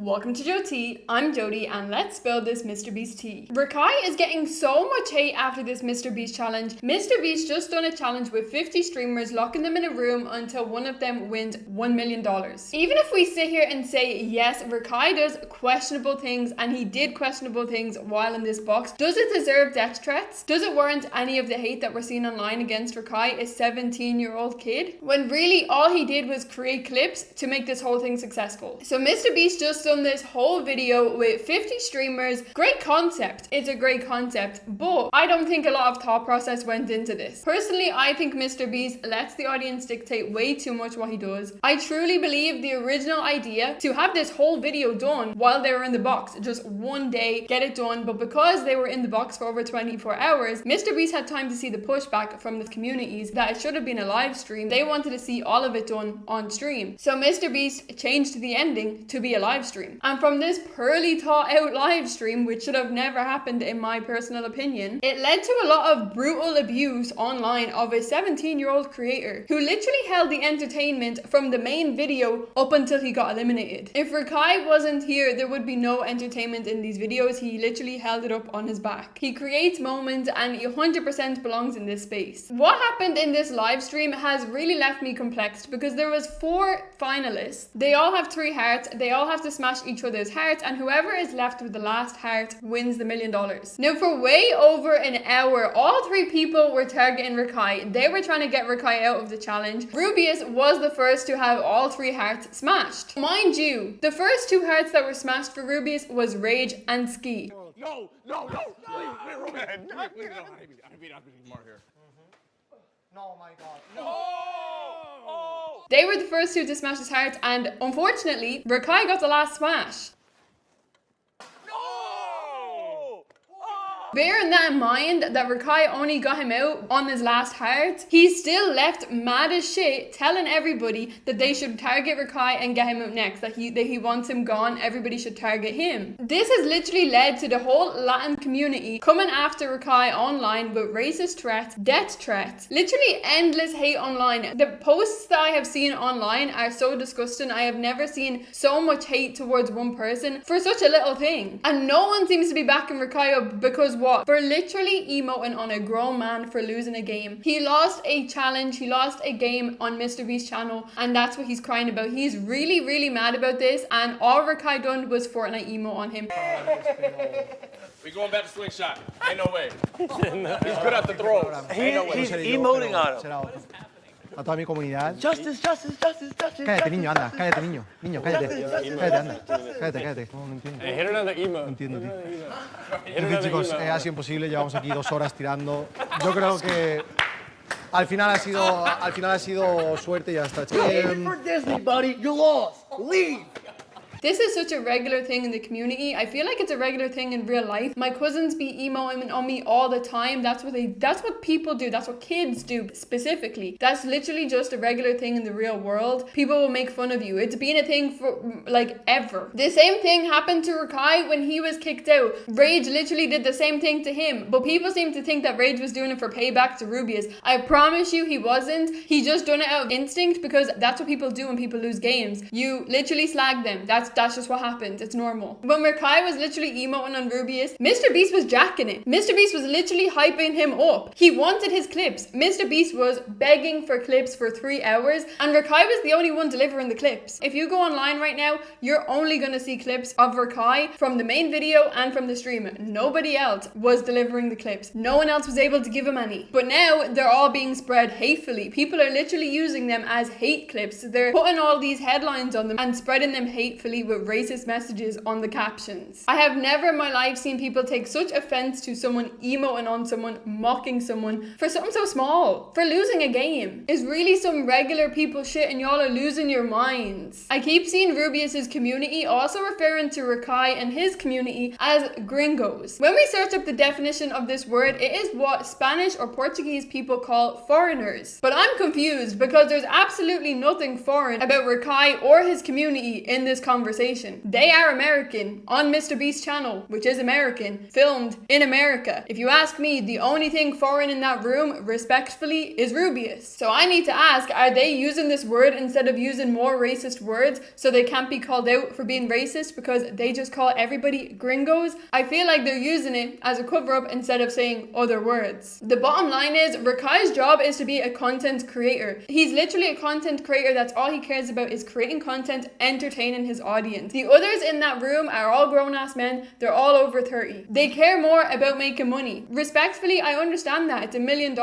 Welcome to Joe T. I'm Jody and let's spill this Mr. Beast tea. Rakai is getting so much hate after this Mr. Beast challenge. Mr. Beast just done a challenge with 50 streamers, locking them in a room until one of them wins $1 million. Even if we sit here and say, yes, Rakai does questionable things and he did questionable things while in this box, does it deserve death threats? Does it warrant any of the hate that we're seeing online against Rakai, a 17-year-old kid? When really all he did was create clips to make this whole thing successful. So Mr. Beast just done this whole video with 50 streamers. Great concept. It's a great concept, but I don't think a lot of thought process went into this. Personally, I think Mr. Beast lets the audience dictate way too much what he does. I truly believe the original idea to have this whole video done while they were in the box, just one day, get it done, but because they were in the box for over 24 hours, Mr. Beast had time to see the pushback from the communities that it should have been a live stream. They wanted to see all of it done on stream. So Mr. Beast changed the ending to be a live stream. And from this poorly thought out live stream, which should have never happened in my personal opinion, it led to a lot of brutal abuse online of a 17-year-old creator who literally held the entertainment from the main video up until he got eliminated. If Rakai wasn't here, there would be no entertainment in these videos. He literally held it up on his back. He creates moments and he 100% belongs in this space. What happened in this live stream has really left me perplexed because there was 4 finalists. They all have 3 hearts. They all have to smash each other's hearts, and whoever is left with the last heart wins the $1 million. Now, for way over an hour, all 3 people were targeting Rakai. They were trying to get Rakai out of the challenge. Rubius was the first to have all 3 hearts smashed. Mind you, the first 2 hearts that were smashed for Rubius was Rage and Ski. No, Rubius, please, no, I need more here. No, my God. No! Oh! They were the first 2 to smash his heart, and unfortunately, Rakai got the last smash. Bearing that in mind, that Rakai only got him out on his last heart, he's still left mad as shit telling everybody that they should target Rakai and get him out next, that he wants him gone, everybody should target him. This has literally led to the whole Latin community coming after Rakai online with racist threats, death threats, literally endless hate online. The posts that I have seen online are so disgusting. I have never seen so much hate towards one person for such a little thing. And no one seems to be backing Rakai up because what? For literally emoting on a grown man for losing a game. He lost a challenge, he lost a game on Mr. Beast's channel, and that's what he's crying about. He's really mad about this, and all Rakai done was Fortnite emo on him. We going back to swing shot. Ain't no way. He's good at the throws. Ain't no way. He's emoting on him. A toda mi comunidad. Justice. Cállate, niño, anda. Cállate, niño. Niño, cállate. Cállate, anda. Cállate. No entiendo. Hit another emo. No entiendo, tío. En fin, chicos, ha sido imposible. Llevamos aquí 2 horas tirando. Yo creo que al final ha sido suerte y ya está, chicos. For Disney, buddy, you lost. Leave. This is such a regular thing in the community. I feel like it's a regular thing in real life. My cousins be emoing on me all the time. That's what people do. That's what kids do specifically. That's literally just a regular thing in the real world. People will make fun of you. It's been a thing for like ever. The same thing happened to Rakai when he was kicked out. Rage literally did the same thing to him, but people seem to think that Rage was doing it for payback to Rubius. I promise you he wasn't. He just done it out of instinct because that's what people do when people lose games. You literally slag them. That's just what happened. It's normal. When Rakai was literally emoting on Rubius, Mr. Beast was jacking it. Mr. Beast was literally hyping him up. He wanted his clips. Mr. Beast was begging for clips for 3 hours, and Rakai was the only one delivering the clips. If you go online right now, you're only going to see clips of Rakai from the main video and from the stream. Nobody else was delivering the clips. No one else was able to give him any. But now they're all being spread hatefully. People are literally using them as hate clips. They're putting all these headlines on them and spreading them hatefully with racist messages on the captions. I have never in my life seen people take such offense to someone emoting on someone, mocking someone for something so small. For losing a game is really some regular people shit, and y'all are losing your minds. I keep seeing Rubius's community also referring to Rakai and his community as gringos. When we search up the definition of this word, it is what Spanish or Portuguese people call foreigners. But I'm confused because there's absolutely nothing foreign about Rakai or his community in this conversation. conversation. They are American, on Mr. Beast's channel, which is American, filmed in America. If you ask me, the only thing foreign in that room, respectfully, is Rubius. So I need to ask, are they using this word instead of using more racist words so they can't be called out for being racist because they just call everybody gringos? I feel like they're using it as a cover-up instead of saying other words. The bottom line is, Rakai's job is to be a content creator. He's literally a content creator. That's all he cares about, is creating content, entertaining his audience. The others in that room are all grown-ass men. They're all over 30. They care more about making money. Respectfully, I understand that. It's $1 million.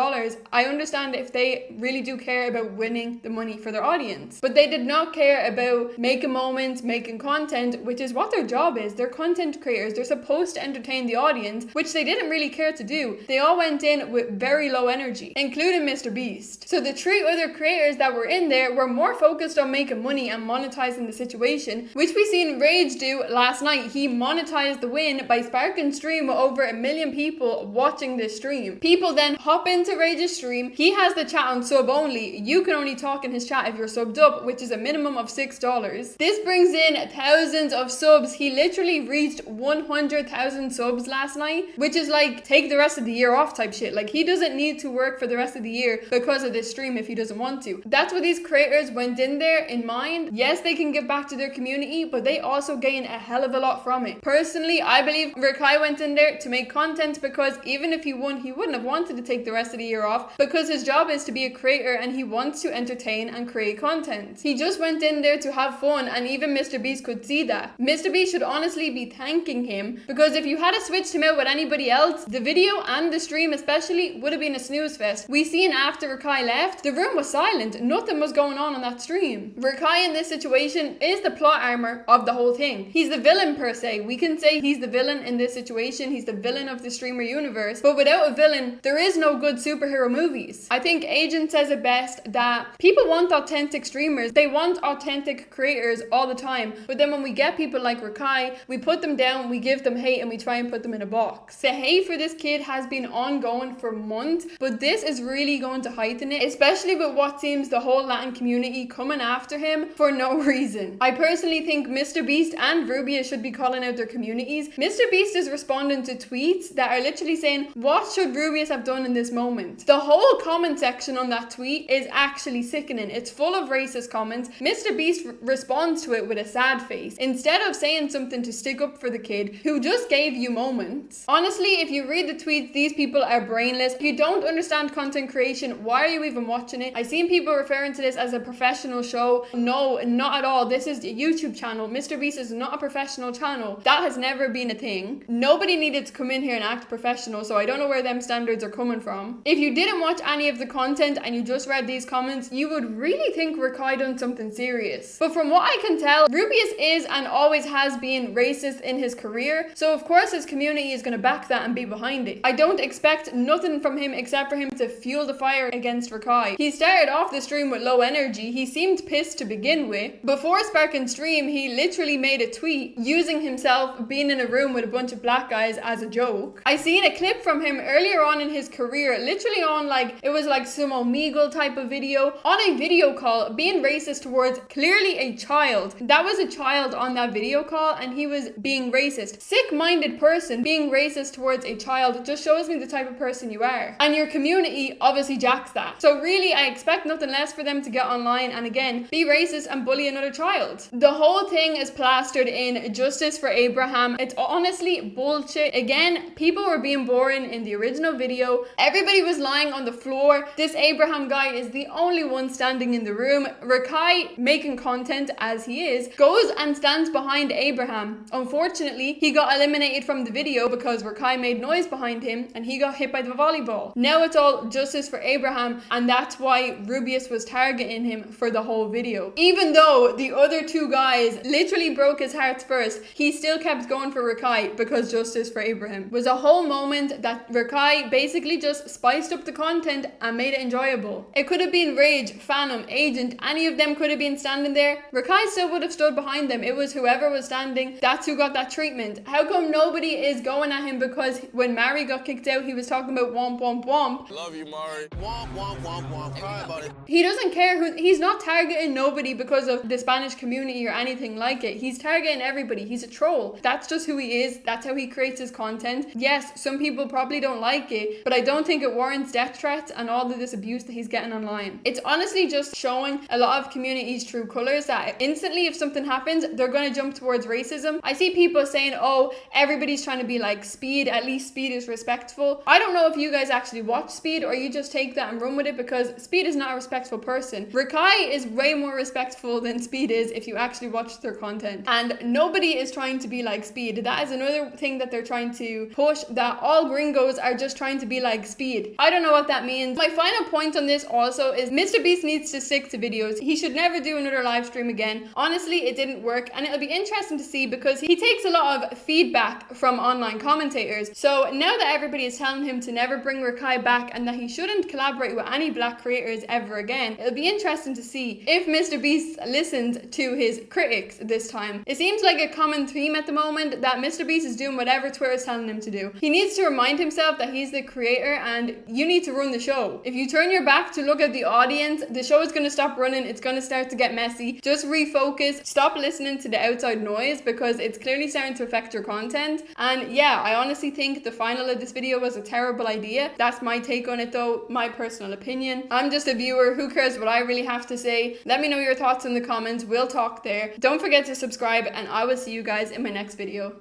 I understand if they really do care about winning the money for their audience. But they did not care about making moments, making content, which is what their job is. They're content creators. They're supposed to entertain the audience, which they didn't really care to do. They all went in with very low energy, including Mr. Beast. So the 3 other creators that were in there were more focused on making money and monetizing the situation, which we seen Rage do last night. He monetized the win by sparking stream with over 1 million people watching this stream. People then hop into Rage's stream. He has the chat on sub only. You can only talk in his chat if you're subbed up, which is a minimum of $6. This brings in thousands of subs. He literally reached 100,000 subs last night, which is like, take the rest of the year off type shit. Like, he doesn't need to work for the rest of the year because of this stream if he doesn't want to. That's what these creators went in there in mind. Yes, they can give back to their community, but they also gain a hell of a lot from it. Personally, I believe Rakai went in there to make content because even if he won, he wouldn't have wanted to take the rest of the year off because his job is to be a creator and he wants to entertain and create content. He just went in there to have fun, and even Mr. Beast could see that. Mr. Beast should honestly be thanking him, because if you had to switch him out with anybody else, the video and the stream especially would have been a snooze fest. We seen after Rakai left, the room was silent. Nothing was going on that stream. Rakai in this situation is the plot armor of the whole thing. He's the villain per se. We can say he's the villain in this situation. He's the villain of the streamer universe. But without a villain, there is no good superhero movies. I think Agent says it best that people want authentic streamers. They want authentic creators all the time. But then when we get people like Rakai, we put them down, we give them hate, and we try and put them in a box. The hate for this kid has been ongoing for months, but this is really going to heighten it, especially with what seems the whole Latin community coming after him for no reason. I personally think Mr. Beast and Rubius should be calling out their communities. Mr. Beast is responding to tweets that are literally saying, what should Rubius have done in this moment? The whole comment section on that tweet is actually sickening. It's full of racist comments. Mr. Beast responds to it with a sad face, instead of saying something to stick up for the kid who just gave you moments. Honestly, if you read the tweets, these people are brainless. If you don't understand content creation, why are you even watching it? I've seen people referring to this as a professional show. No, not at all. This is a YouTube channel. Mr. Beast is not a professional channel. That has never been a thing. Nobody needed to come in here and act professional, so I don't know where them standards are coming from. If you didn't watch any of the content and you just read these comments, you would really think Rakai done something serious. But from what I can tell, Rubius is and always has been racist in his career, so of course his community is going to back that and be behind it. I don't expect nothing from him except for him to fuel the fire against Rakai. He started off the stream with low energy. He seemed pissed to begin with. Before sparking stream, he literally made a tweet using himself being in a room with a bunch of black guys as a joke. I seen a clip from him earlier on in his career, literally on it was like some Omegle type of video, on a video call, being racist towards clearly a child. That was a child on that video call and he was being racist. Sick-minded person being racist towards a child just shows me the type of person you are. And your community obviously jacks that. So really, I expect nothing less for them to get online and again, be racist and bully another child. The whole thing is plastered in justice for Abraham. It's honestly bullshit. Again, people were being boring in the original video. Everybody was lying on the floor. This Abraham guy is the only one standing in the room. Rakai, making content as he is, goes and stands behind Abraham. Unfortunately, he got eliminated from the video because Rakai made noise behind him and he got hit by the volleyball. Now it's all justice for Abraham, and that's why Rubius was targeting him for the whole video. Even though the other 2 guys literally broke his heart first, he still kept going for Rakai because justice for Abraham. It was a whole moment that Rakai basically just spiced up the content and made it enjoyable. It could have been Rage, Phantom, Agent, any of them could have been standing there. Rakai still would have stood behind them. It was whoever was standing, that's who got that treatment. How come nobody is going at him because when Mari got kicked out, he was talking about womp womp womp. Love you, Mari. Womp womp womp womp. Cry about it. He doesn't care he's not targeting nobody because of the Spanish community or anything anything like it. He's targeting everybody. He's a troll. That's just who he is. That's how he creates his content. Yes, some people probably don't like it, but I don't think it warrants death threats and all of this abuse that he's getting online. It's honestly just showing a lot of communities' true colors, that instantly if something happens, they're going to jump towards racism. I see people saying, oh, everybody's trying to be like Speed, at least Speed is respectful. I don't know if you guys actually watch Speed or you just take that and run with it, because Speed is not a respectful person. Rakai is way more respectful than Speed is if you actually watch their content, and nobody is trying to be like Speed. That is another thing that they're trying to push, that all gringos are just trying to be like Speed. I don't know what that means. My final point on this also is Mr. Beast needs to stick to videos. He should never do another live stream again. Honestly, it didn't work, and it'll be interesting to see because he takes a lot of feedback from online commentators. So now that everybody is telling him to never bring Rakai back and that he shouldn't collaborate with any black creators ever again, it'll be interesting to see if Mr. Beast listened to his critics this time. It seems like a common theme at the moment that Mr. Beast is doing whatever Twitter is telling him to do. He needs to remind himself that he's the creator and you need to run the show. If you turn your back to look at the audience, the show is going to stop running. It's going to start to get messy. Just refocus. Stop listening to the outside noise because it's clearly starting to affect your content. And yeah, I honestly think the final of this video was a terrible idea. That's my take on it though, my personal opinion. I'm just a viewer. Who cares what I really have to say? Let me know your thoughts in the comments. We'll talk there. Don't forget to subscribe and I will see you guys in my next video.